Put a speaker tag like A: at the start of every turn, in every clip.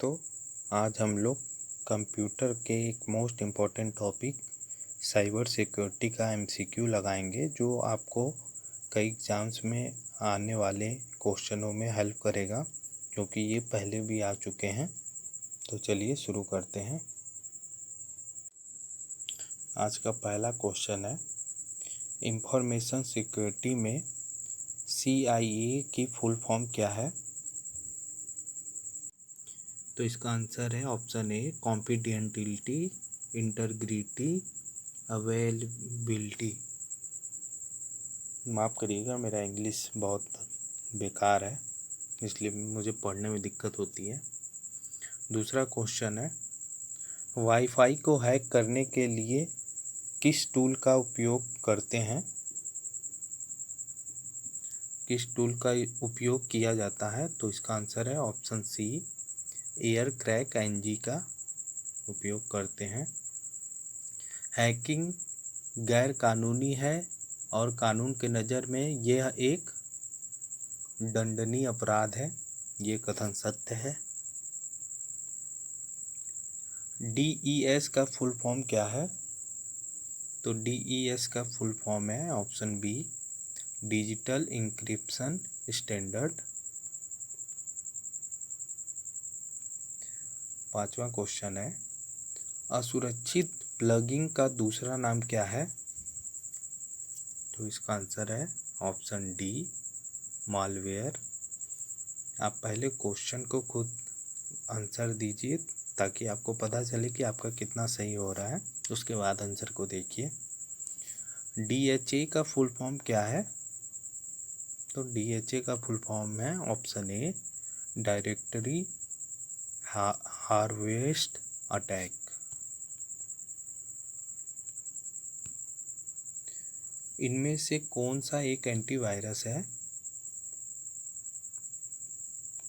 A: दोस्तों, आज हम लोग कंप्यूटर के एक most important topic cyber security का एमसीक्यू लगाएंगे, जो आपको कई एग्ज़ाम्स में आने वाले क्वेश्चनों में हेल्प करेगा, क्योंकि ये पहले भी आ चुके हैं। तो चलिए शुरू करते हैं। आज का पहला क्वेश्चन है, इंफॉर्मेशन सिक्योरिटी में CIA की फुल फॉर्म क्या है? तो इसका आंसर है ऑप्शन ए, कॉन्फिडेंटियलिटी, इंटीग्रिटी, अवेलेबिलिटी। माफ़ करिएगा, मेरा इंग्लिश बहुत बेकार है, इसलिए मुझे पढ़ने में दिक्कत होती है। दूसरा क्वेश्चन है, वाईफाई को हैक करने के लिए किस टूल का उपयोग करते हैं? किस टूल का उपयोग किया जाता है? तो इसका आंसर है option C, aircrack NG का उपयोग करते हैं। हैकिंग गैर कानूनी है और कानून के नज़र में यह एक दंडनीय अपराध है, ये कथन सत्य है। DES का फुल फॉर्म क्या है? तो DES का फुल फॉर्म है option B, digital encryption standard. पांचवा क्वेश्चन है, असुरक्षित प्लगिंग का दूसरा नाम क्या है? तो इसका आंसर है ऑप्शन डी, मालवेयर। आप पहले क्वेश्चन को खुद आंसर दीजिए, ताकि आपको पता चले कि आपका कितना सही हो रहा है, उसके बाद आंसर को देखिए। DHA का फुल फॉर्म क्या है? तो DHA का फुल फॉर्म है option A, directory harvest attack. इनमें से कौन सा एक एंटीवायरस है?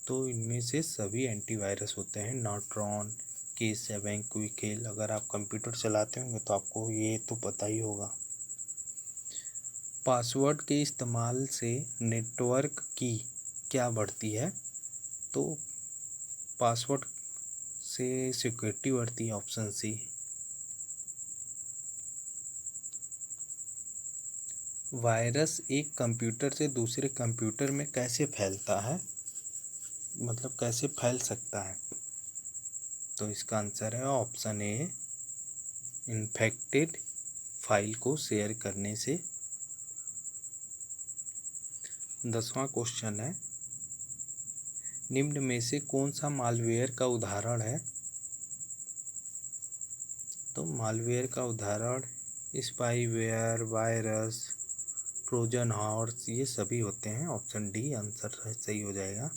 A: तो इनमें से सभी एंटीवायरस होते हैं, नॉर्ट्रॉन, K7, क्विकेल। अगर आप कंप्यूटर चलाते होंगे तो आपको ये तो पता ही होगा। पासवर्ड के इस्तेमाल से नेटवर्क की क्या बढ़ती है? तो पासवर्ड से सिक्योरिटी बढ़ती है, ऑप्शन सी। वायरस एक कंप्यूटर से दूसरे कंप्यूटर में कैसे फैलता है, मतलब कैसे फैल सकता है? तो इसका आंसर है ऑप्शन ए, इन्फेक्टेड फाइल को शेयर करने से। 10वां क्वेश्चन है, निम्न में से कौन सा मालवेयर का उदाहरण है? तो मालवेयर का उदाहरण स्पाईवेयर, वायरस, ट्रोजन हॉर्स, ये सभी होते हैं। ऑप्शन डी आंसर सही हो जाएगा।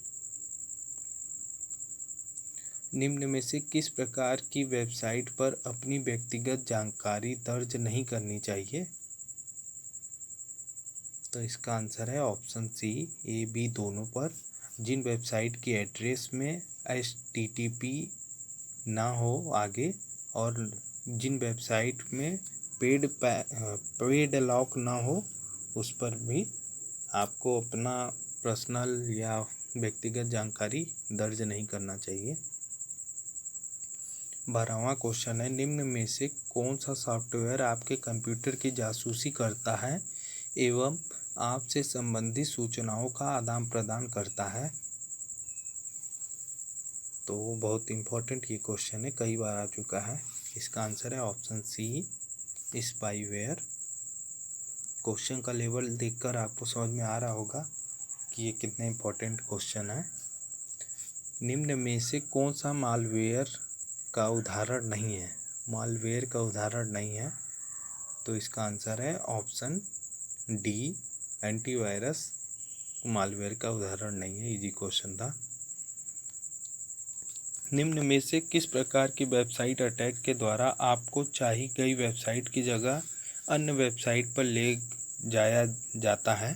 A: निम्न में से किस प्रकार की वेबसाइट पर अपनी व्यक्तिगत जानकारी दर्ज नहीं करनी चाहिए? तो इसका आंसर है ऑप्शन सी, ए बी दोनों पर। जिन वेबसाइट की एड्रेस में HTTP ना हो आगे, और जिन वेबसाइट में पेड लॉक ना हो, उस पर भी आपको अपना पर्सनल या व्यक्तिगत जानकारी दर्ज नहीं करना चाहिए। 12वां क्वेश्चन है, निम्न में से कौन सा सॉफ्टवेयर आपके कंप्यूटर की जासूसी करता है एवं आपसे संबंधित सूचनाओं का आदान प्रदान करता है? तो बहुत इम्पोर्टेंट ये क्वेश्चन है, कई बार आ चुका है। इसका आंसर है ऑप्शन सी, स्पाईवेयर। क्वेश्चन का लेवल देखकर आपको समझ में आ रहा होगा कि ये कितने इम्पोर्टेंट क्वेश्चन है। निम्न में से कौन सा मालवेयर का उदाहरण नहीं है? मालवेयर का उदाहरण नहीं है, तो इसका आंसर है ऑप्शन डी, एंटीवायरस मालवेयर का उदाहरण नहीं है। इजी क्वेश्चन था। निम्न में से किस प्रकार की वेबसाइट अटैक के द्वारा आपको चाही गई वेबसाइट की जगह अन्य वेबसाइट पर ले जाया जाता है?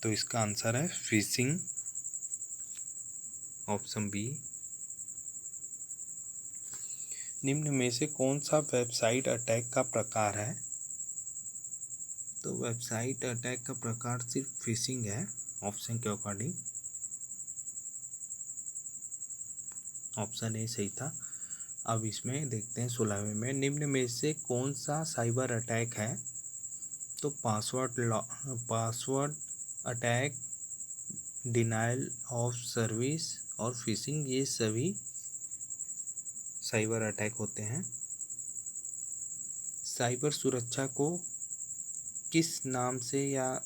A: तो इसका आंसर है फिशिंग, ऑप्शन बी। निम्न में से कौन सा वेबसाइट अटैक का प्रकार है? तो वेबसाइट अटैक का प्रकार सिर्फ फिशिंग है, ऑप्शन के अकॉर्डिंग। ऑप्शन ए सही था। अब इसमें देखते हैं 16वें में, निम्न में से कौन सा साइबर अटैक है? तो password attack, denial of service और फिशिंग, ये सभी साइबर अटैक होते हैं। साइबर सुरक्षा को किस नाम से या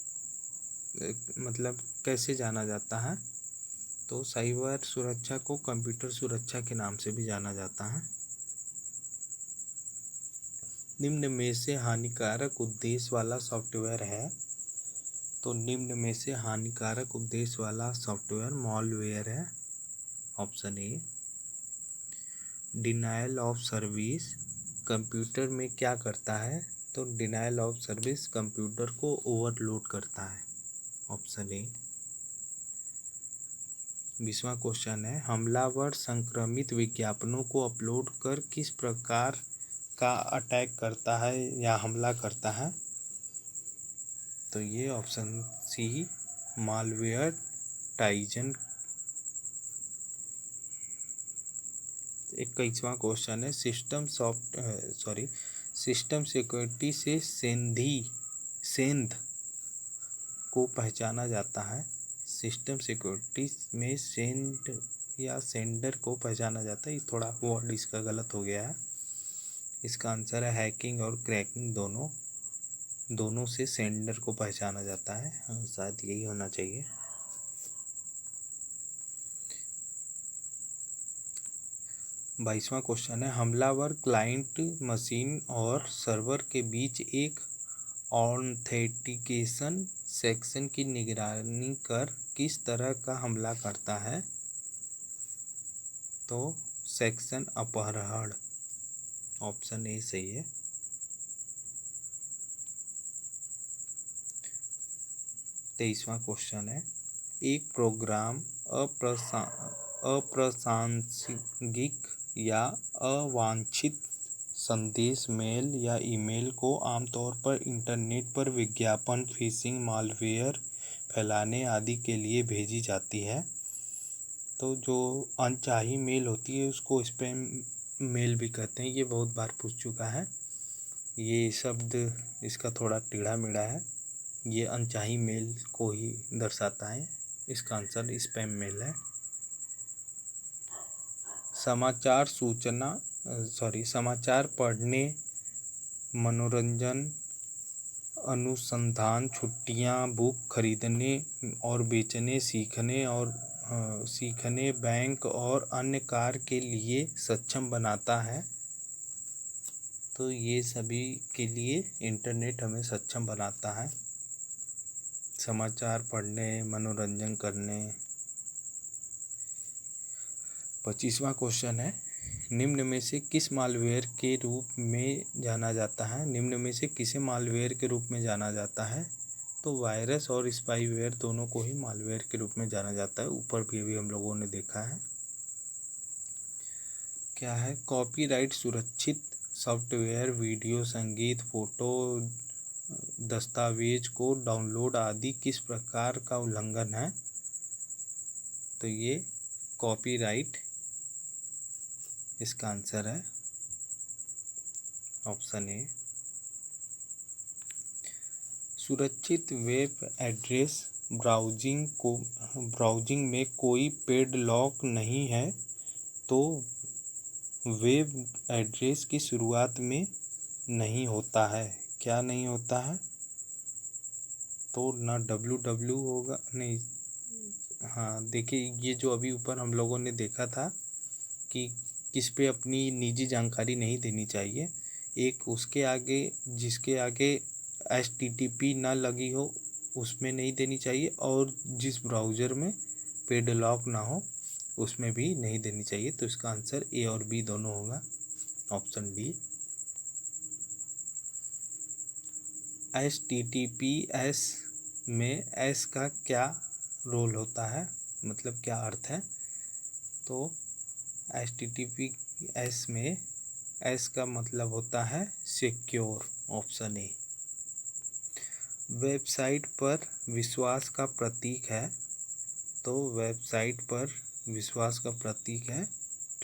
A: मतलब कैसे जाना जाता है? तो साइबर सुरक्षा को कंप्यूटर सुरक्षा के नाम से भी जाना जाता है। निम्न में से हानिकारक उद्देश्य वाला सॉफ्टवेयर है? तो निम्न में से हानिकारक उद्देश्य वाला सॉफ्टवेयर मॉलवेयर है, option A. Denial of service computer में क्या करता है? तो डिनायल ऑफ सर्विस कंप्यूटर को ओवरलोड करता है, ऑप्शन ए। 20वां क्वेश्चन है, हमलावर संक्रमित विज्ञापनों को अपलोड कर किस प्रकार का अटैक करता है या हमला करता है? तो ये ऑप्शन सी मालवेयर टाइजन। 21वां क्वेश्चन है, सिस्टम सिक्योरिटी से सेंध को पहचाना जाता है। सिस्टम सिक्योरिटी में सेंड या सेंडर को पहचाना जाता है। ये थोड़ा वर्ड इसका गलत हो गया है। इसका आंसर है हैकिंग और क्रैकिंग, दोनों से सेंडर को पहचाना जाता है। शायद यही होना चाहिए। 22वां क्वेश्चन है, हमलावर क्लाइंट मशीन और सर्वर के बीच एक ऑथेंटिकेशन सेक्शन की निगरानी कर किस तरह का हमला करता है? तो सेक्शन अपहरण, ऑप्शन ए सही है। 23वां क्वेश्चन है, एक प्रोग्राम अप्रासंगिक या अवांछित संदेश मेल या ईमेल को आमतौर पर इंटरनेट पर विज्ञापन, फिशिंग, मालवेयर फैलाने आदि के लिए भेजी जाती है। तो जो अनचाही मेल होती है उसको स्पैम मेल भी कहते हैं। ये बहुत बार पूछ चुका है। ये शब्द इसका थोड़ा टेढ़ा मेढ़ा है। ये अनचाही मेल को ही दर्शाता है। इसका आंसर स्पैम मेल है। समाचार पढ़ने, मनोरंजन, अनुसंधान, छुट्टियां, बुक खरीदने और बेचने, सीखने, बैंक और अन्य कार्य के लिए सक्षम बनाता है। तो ये सभी के लिए इंटरनेट हमें सक्षम बनाता है, समाचार पढ़ने, मनोरंजन करने। 25वां क्वेश्चन है, निम्न में से किस मालवेयर के रूप में जाना जाता है? निम्न में से किसे मालवेयर के रूप में जाना जाता है? तो वायरस और स्पाईवेयर दोनों को ही मालवेयर के रूप में जाना जाता है। ऊपर भी अभी हम लोगों ने देखा है। क्या है? कॉपीराइट सुरक्षित सॉफ्टवेयर वीडियो, संगीत, फोटो, दस्तावेज को डाउनलोड आदि किस प्रकार का उल्लंघन है? तो ये कॉपीराइट इसका आंसर है, ऑप्शन ए। सुरक्षित वेब एड्रेस ब्राउजिंग में कोई पेड लॉक नहीं है तो वेब एड्रेस की शुरुआत में नहीं होता है। क्या नहीं होता है? तो ना www होगा, नहीं। हाँ देखिए, ये जो अभी ऊपर हम लोगों ने देखा था कि किस पे अपनी निजी जानकारी नहीं देनी चाहिए, एक उसके आगे जिसके आगे HTTP ना लगी हो उसमें नहीं देनी चाहिए, और जिस ब्राउज़र में पेड लॉक ना हो उसमें भी नहीं देनी चाहिए। तो इसका आंसर ए और बी दोनों होगा, ऑप्शन डी। HTTPS में एस का क्या रोल होता है, मतलब क्या अर्थ है? तो HTTPS में एस का मतलब होता है सिक्योर, ऑप्शन ए। वेबसाइट पर विश्वास का प्रतीक है, तो वेबसाइट पर विश्वास का प्रतीक है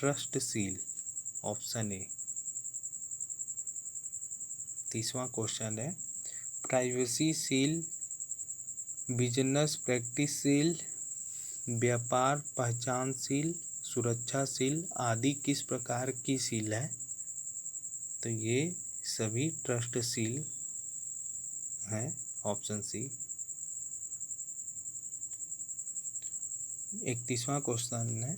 A: ट्रस्ट सील? Option A. तीसवां क्वेश्चन है privacy seal, business practice seal, व्यापार पहचान सील, सुरक्षा सील आदि किस प्रकार की सील है? तो ये सभी ट्रस्ट सील है। Option C. 31वां क्वेश्चन है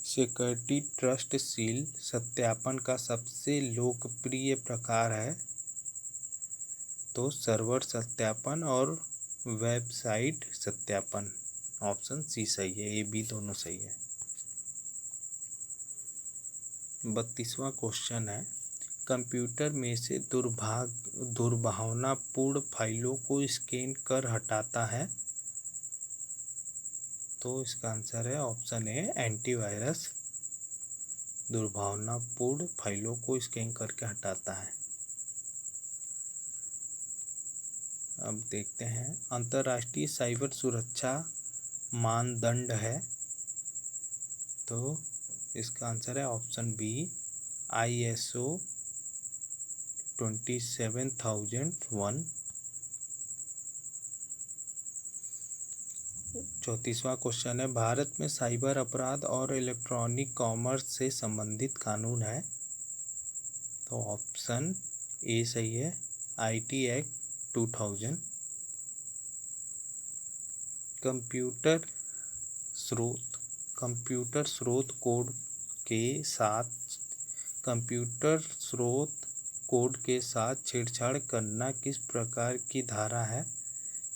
A: सिक्योरिटी ट्रस्ट सील सत्यापन का सबसे लोकप्रिय प्रकार है? तो सर्वर सत्यापन और वेबसाइट सत्यापन। ऑप्शन सी सही है, ए बी दोनों सही है। 32वां क्वेश्चन है कंप्यूटर में से दुर्भावनापूर्ण फाइलों को स्कैन कर हटाता है? तो इसका आंसर है ऑप्शन ए एंटीवायरस दुर्भावनापूर्ण फाइलों को स्कैन करके हटाता है। अब देखते हैं अंतर्राष्ट्रीय साइबर सुरक्षा मानदंड है? तो इसका आंसर है ऑप्शन बी ISO 27001। 34वां क्वेश्चन है भारत में साइबर अपराध और इलेक्ट्रॉनिक कॉमर्स से संबंधित कानून है? तो ऑप्शन ए सही है IT एक्ट 2000। कंप्यूटर स्रोत कोड के साथ छेड़छाड़ करना किस प्रकार की धारा है?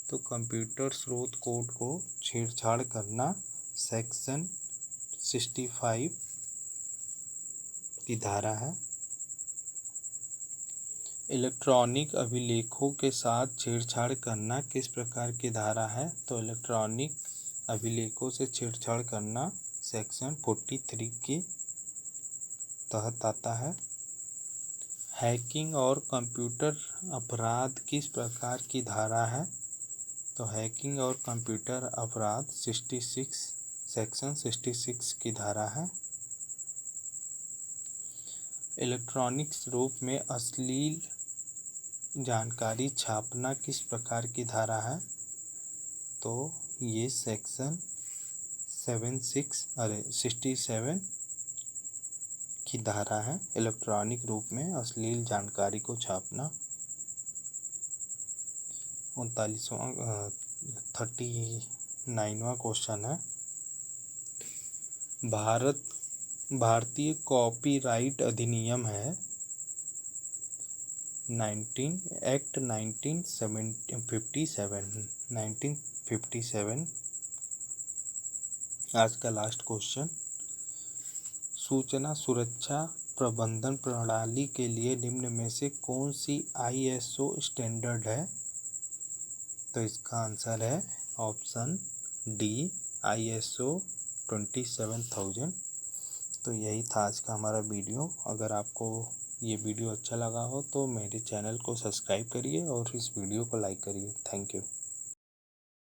A: तो कंप्यूटर स्रोत कोड को छेड़छाड़ करना सेक्शन 65 की धारा है। इलेक्ट्रॉनिक अभिलेखों के साथ छेड़छाड़ करना किस प्रकार की धारा है? तो इलेक्ट्रॉनिक अभिलेखों से छेड़छाड़ करना सेक्शन 43 के तहत आता है। हैकिंग और कंप्यूटर अपराध किस प्रकार की धारा है? तो हैकिंग और कंप्यूटर अपराध 66 सेक्शन 66 की धारा है। इलेक्ट्रॉनिक रूप में अश्लील जानकारी छापना किस प्रकार की धारा है? तो ये सेक्शन 67 की धारा है इलेक्ट्रॉनिक रूप में अश्लील जानकारी को छापना। 39वां क्वेश्चन है भारतीय कॉपीराइट अधिनियम है 1957। आज का लास्ट क्वेश्चन सूचना सुरक्षा प्रबंधन प्रणाली के लिए निम्न में से कौन सी ISO स्टैंडर्ड है? तो इसका आंसर है ऑप्शन डी ISO 27000। तो यही था आज का हमारा वीडियो। अगर आपको ये वीडियो अच्छा लगा हो तो मेरे चैनल को सब्सक्राइब करिए और इस वीडियो को लाइक करिए। Thank you.